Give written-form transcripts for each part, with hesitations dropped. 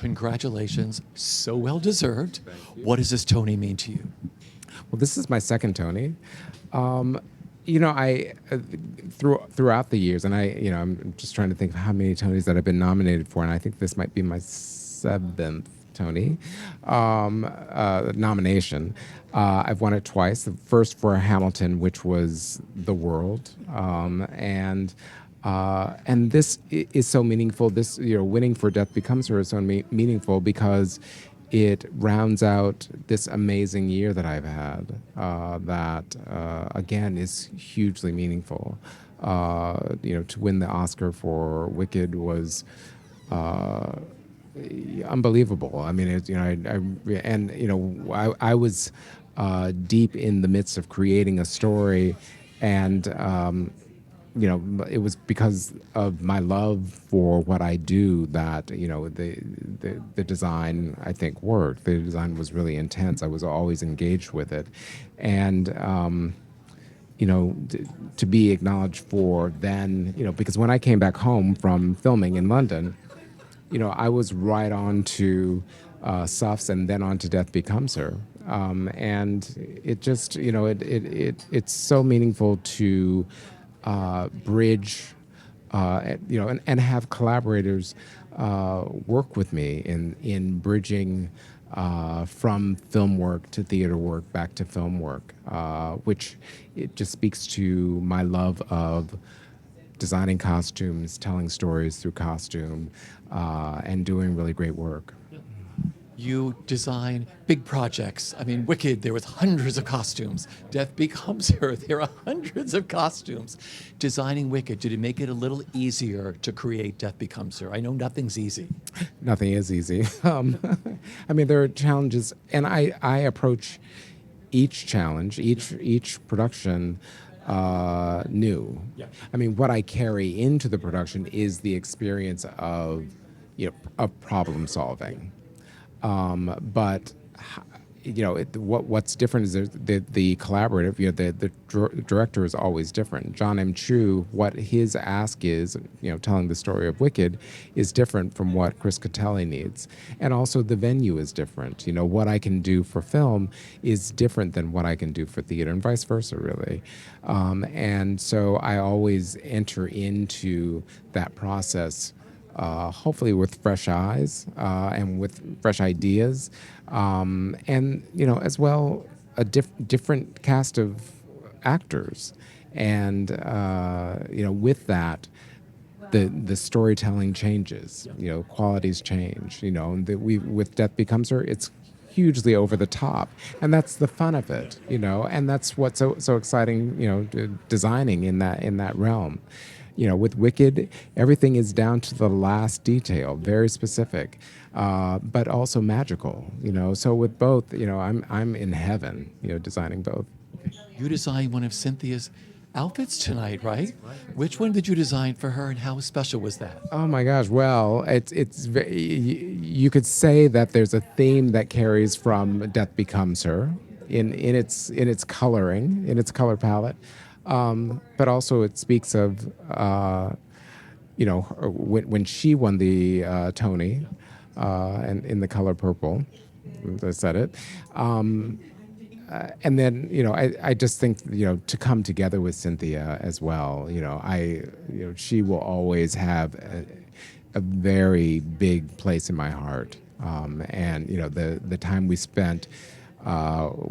Congratulations. So well deserved. What does this Tony mean to you? Well, this is my second Tony. I throughout the years, and I'm just trying to think of how many Tonys that I've been nominated for, and I think this might be my seventh Tony nomination. I've won it twice. The first for Hamilton, which was The World, and this is so meaningful. This, winning for Death Becomes Her is so meaningful because it rounds out this amazing year that I've had that, again, is hugely meaningful. To win the Oscar for Wicked was unbelievable. I mean, I was deep in the midst of creating a story, and it was because of my love for what I do that the design, I think, worked. The design was really intense. I was always engaged with it, and to be acknowledged for then, because when I came back home from filming in London, I was right on to Suffs and then on to Death Becomes Her. And it just, it's so meaningful to bridge, and have collaborators work with me in bridging from film work to theater work back to film work, which it just speaks to my love of designing costumes, telling stories through costume, and doing really great work. You design big projects. I mean, Wicked, there was hundreds of costumes. Death Becomes Her, there are hundreds of costumes. Designing Wicked, did it make it a little easier to create Death Becomes Her? I know nothing's easy. Nothing is easy. I mean, there are challenges, and I approach each challenge, each production new. Yeah. I mean, what I carry into the production is the experience of problem solving. But what's different is the collaborative. The director is always different. John M. Chu, what his ask is, telling the story of Wicked, is different from what Chris Catelli needs, and also the venue is different. What I can do for film is different than what I can do for theater, and vice versa, really. And so I always enter into that process. Hopefully with fresh eyes and with fresh ideas, and as well a different cast of actors, and with that, the storytelling changes. Qualities change. With Death Becomes Her, it's hugely over the top, and that's the fun of it. And that's what's so exciting. Designing in that realm. With Wicked, everything is down to the last detail, very specific, but also magical. So with both, I'm in heaven. Designing both. You designed one of Cynthia's outfits tonight, right? Which one did you design for her, and how special was that? Oh my gosh! Well, it's very, you could say that there's a theme that carries from Death Becomes Her in its coloring, in its color palette. But also it speaks of, when she won the Tony, and in the color purple, as I said it. And then, I just think, to come together with Cynthia as well, she will always have a very big place in my heart. And, the time we spent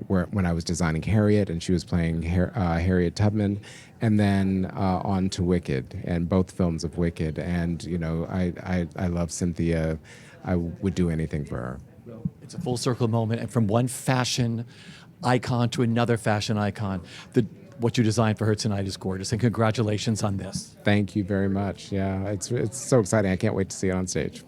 when I was designing Harriet and she was playing Harriet Tubman, and then on to Wicked, and both films of Wicked. And I love Cynthia. I would do anything for her. It's a full circle moment, and from one fashion icon to another fashion icon. What you designed for her tonight is gorgeous, and congratulations on this. Thank you very much. Yeah, it's so exciting. I can't wait to see it on stage.